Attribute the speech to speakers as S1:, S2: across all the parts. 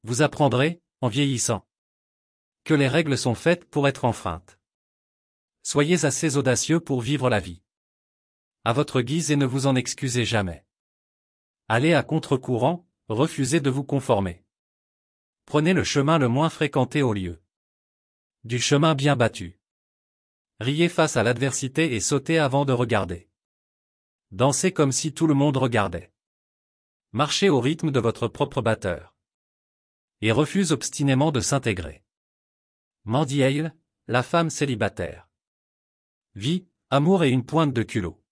S1: Vous apprendrez, en vieillissant, que les règles sont faites pour être enfreintes. Soyez assez audacieux pour vivre la vie à votre guise et ne vous en excusez jamais. Allez à contre-courant, refusez de vous conformer. Prenez le chemin le moins fréquenté au lieu du chemin bien battu. Riez face à l'adversité et sautez avant de regarder. Dansez comme si tout le monde regardait. Marchez au rythme de votre propre batteur. Et refuse obstinément de s'intégrer. Mandy Hale, la femme célibataire. Vie, amour et une pointe de culot.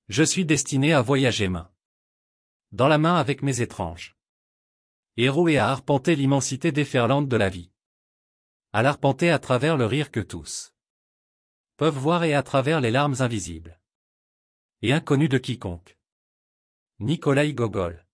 S1: Je suis destiné à voyager main dans la main avec mes étranges héros et à arpenter l'immensité déferlante de la vie. À l'arpenter à travers le rire que tous peuvent voir et à travers les larmes invisibles et inconnues de quiconque. Nikolaï Gogol.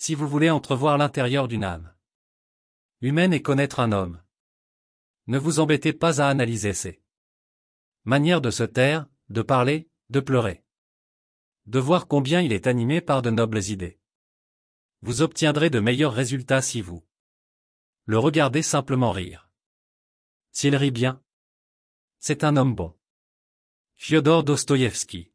S1: Si vous voulez entrevoir l'intérieur d'une âme humaine et connaître un homme, ne vous embêtez pas à analyser ses manières de se taire, de parler, de pleurer, de voir combien il est animé par de nobles idées. Vous obtiendrez de meilleurs résultats si vous le regardez simplement rire. S'il rit bien, c'est un homme bon. Fiodor Dostoïevski.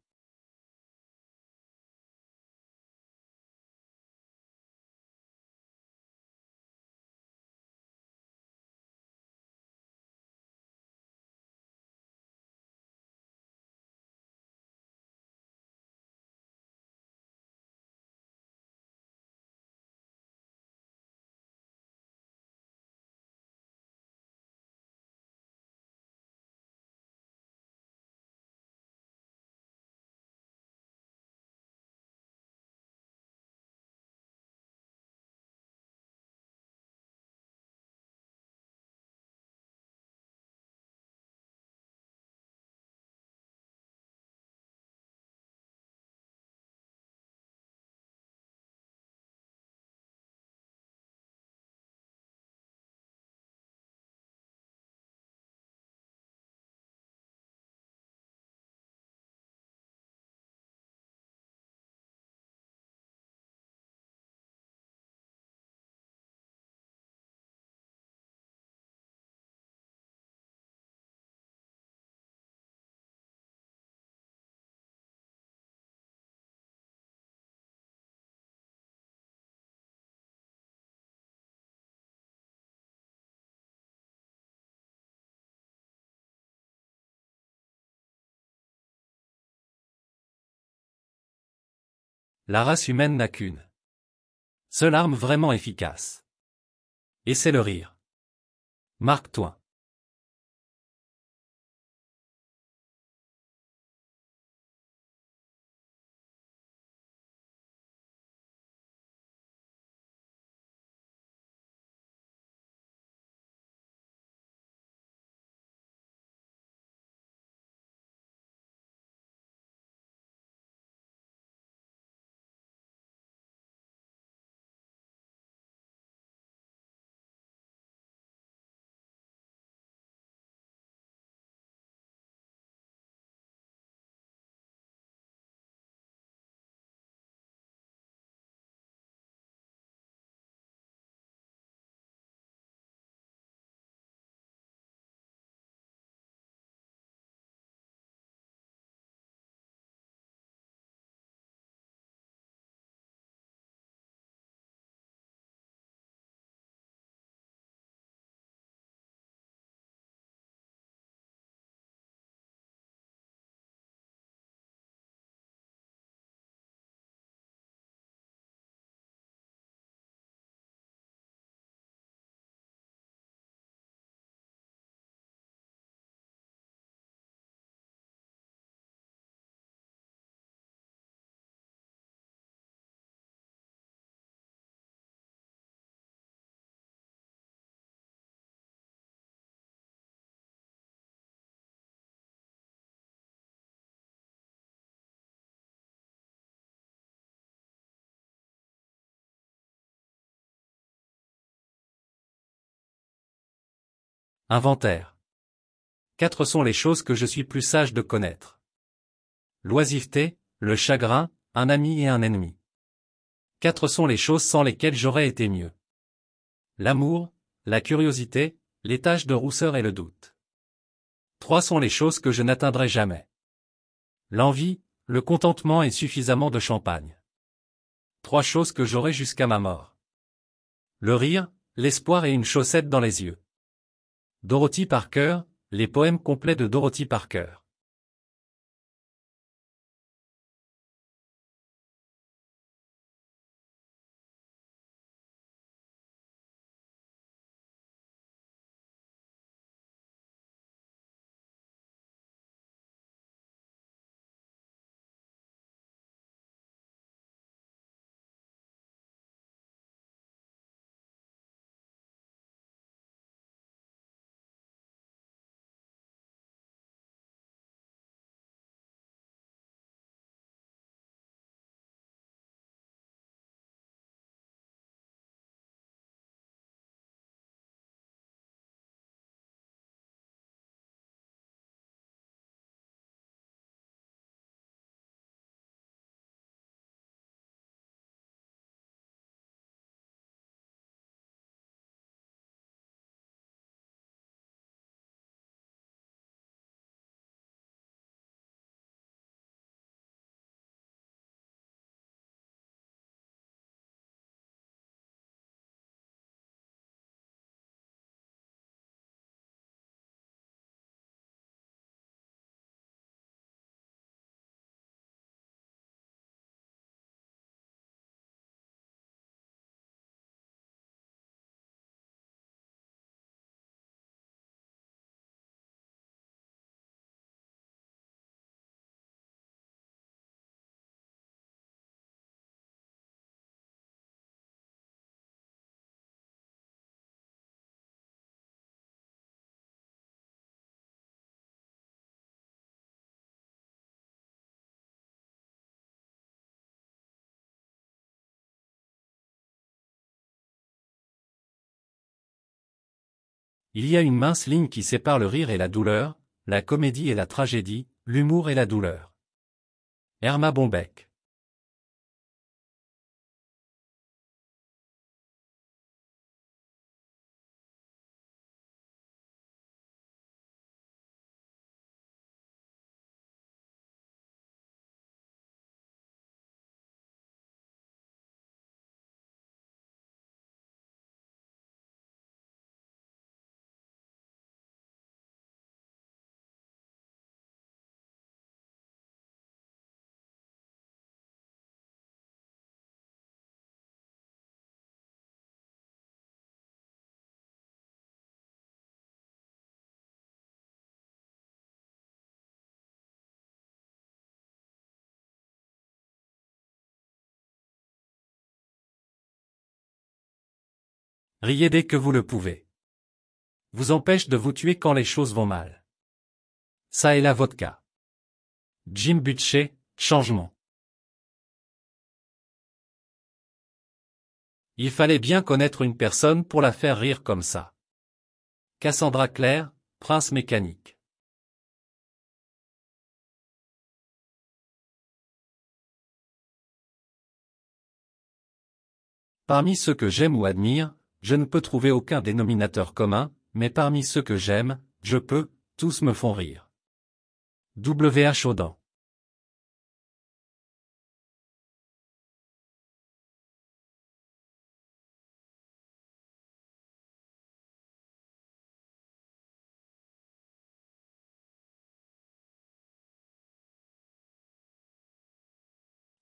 S1: La race humaine n'a qu'une seule arme vraiment efficace. Et c'est le rire. Mark Twain. Inventaire. 4 sont les choses que je suis plus sage de connaître. L'oisiveté, le chagrin, un ami et un ennemi. 4 sont les choses sans lesquelles j'aurais été mieux. L'amour, la curiosité, les taches de rousseur et le doute. 3 sont les choses que je n'atteindrai jamais. L'envie, le contentement et suffisamment de champagne. 3 choses que j'aurai jusqu'à ma mort. Le rire, l'espoir et une chaussette dans les yeux. Dorothy Parker, les poèmes complets de Dorothy Parker. Il y a une mince ligne qui sépare le rire et la douleur, la comédie et la tragédie, l'humour et la douleur. Erma Bombeck. Riez dès que vous le pouvez. Vous empêche de vous tuer quand les choses vont mal. Ça est la vodka. Jim Butcher, changement. Il fallait bien connaître une personne pour la faire rire comme ça. Cassandra Clare, Prince mécanique. Parmi ceux que j'aime ou admire, je ne peux trouver aucun dénominateur commun, mais parmi ceux que j'aime, je peux, tous me font rire. W.H. Audin.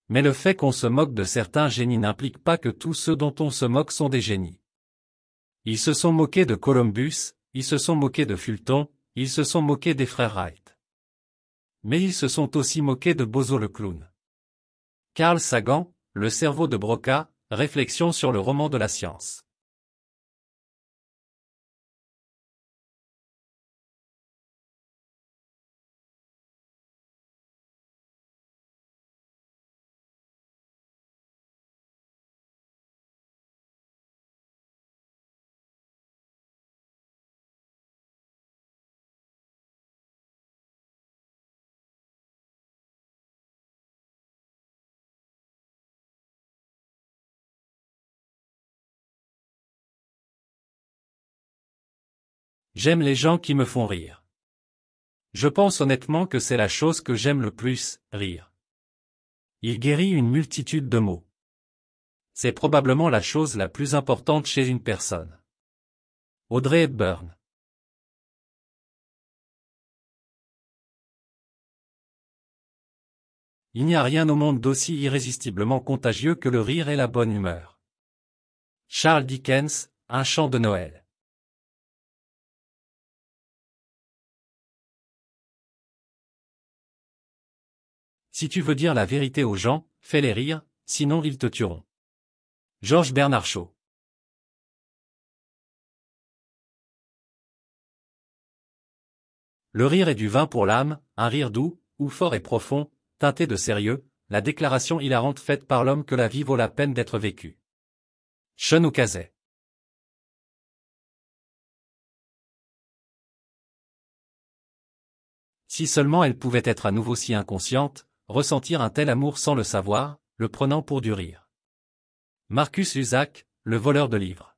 S1: Mais le fait qu'on se moque de certains génies n'implique pas que tous ceux dont on se moque sont des génies. Ils se sont moqués de Columbus, ils se sont moqués de Fulton, ils se sont moqués des frères Wright. Mais ils se sont aussi moqués de Bozo le clown. Carl Sagan, Le cerveau de Broca, réflexion sur le roman de la science. J'aime les gens qui me font rire. Je pense honnêtement que c'est la chose que j'aime le plus, rire. Il guérit une multitude de maux. C'est probablement la chose la plus importante chez une personne. Audrey Hepburn. Il n'y a rien au monde d'aussi irrésistiblement contagieux que le rire et la bonne humeur. Charles Dickens, Un chant de Noël. Si tu veux dire la vérité aux gens, fais-les rire, sinon ils te tueront. Georges Bernard Shaw. Le rire est du vin pour l'âme, un rire doux, ou fort et profond, teinté de sérieux, la déclaration hilarante faite par l'homme que la vie vaut la peine d'être vécue. Sean O'Casey. Si seulement elle pouvait être à nouveau si inconsciente, ressentir un tel amour sans le savoir, le prenant pour du rire. Marcus Zusak, Le voleur de livres.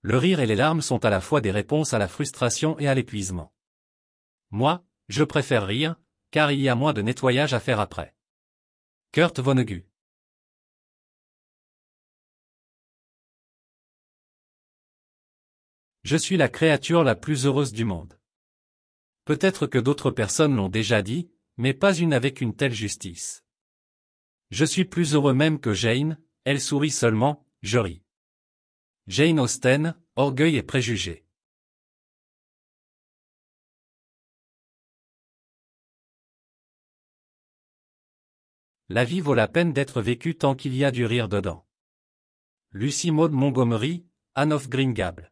S1: Le rire et les larmes sont à la fois des réponses à la frustration et à l'épuisement. Moi, je préfère rire, car il y a moins de nettoyage à faire après. Kurt Vonnegut. Je suis la créature la plus heureuse du monde. Peut-être que d'autres personnes l'ont déjà dit, mais pas une avec une telle justice. Je suis plus heureux même que Jane, elle sourit seulement, je ris. Jane Austen, Orgueil et préjugés. La vie vaut la peine d'être vécue tant qu'il y a du rire dedans. Lucy Maud Montgomery, Anne of Green Gables.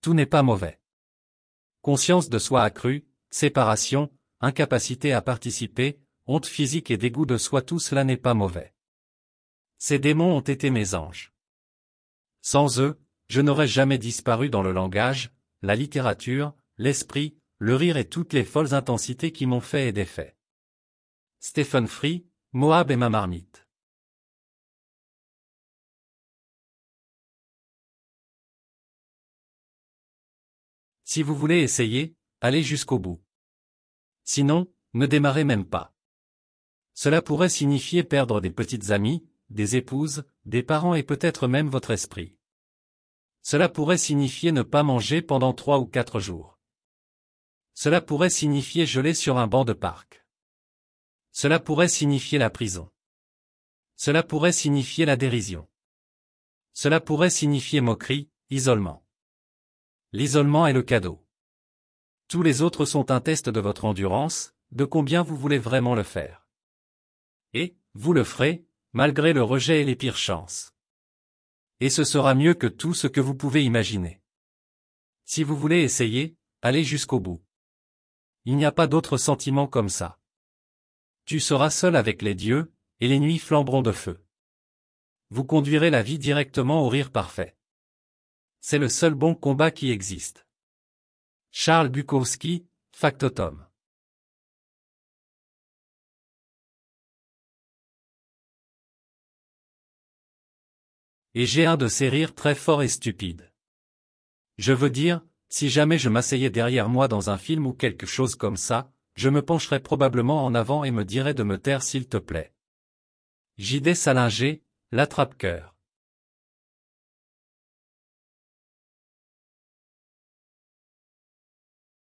S1: Tout n'est pas mauvais. Conscience de soi accrue, séparation, incapacité à participer, honte physique et dégoût de soi, tout cela n'est pas mauvais. Ces démons ont été mes anges. Sans eux, je n'aurais jamais disparu dans le langage, la littérature, l'esprit, le rire et toutes les folles intensités qui m'ont fait et défait. Stephen Free, Moab et ma marmite. Si vous voulez essayer, allez jusqu'au bout. Sinon, ne démarrez même pas. Cela pourrait signifier perdre des petites amies, des épouses, des parents et peut-être même votre esprit. Cela pourrait signifier ne pas manger pendant 3 ou 4 jours. Cela pourrait signifier geler sur un banc de parc. Cela pourrait signifier la prison. Cela pourrait signifier la dérision. Cela pourrait signifier moquerie, isolement. L'isolement est le cadeau. Tous les autres sont un test de votre endurance, de combien vous voulez vraiment le faire. Et, vous le ferez, malgré le rejet et les pires chances. Et ce sera mieux que tout ce que vous pouvez imaginer. Si vous voulez essayer, allez jusqu'au bout. Il n'y a pas d'autre sentiment comme ça. Tu seras seul avec les dieux, et les nuits flamberont de feu. Vous conduirez la vie directement au rire parfait. C'est le seul bon combat qui existe. Charles Bukowski, Factotum. Et j'ai un de ces rires très forts et stupides. Je veux dire, si jamais je m'asseyais derrière moi dans un film ou quelque chose comme ça, je me pencherais probablement en avant et me dirais de me taire s'il te plaît. J.D. Salinger, l'attrape-cœur.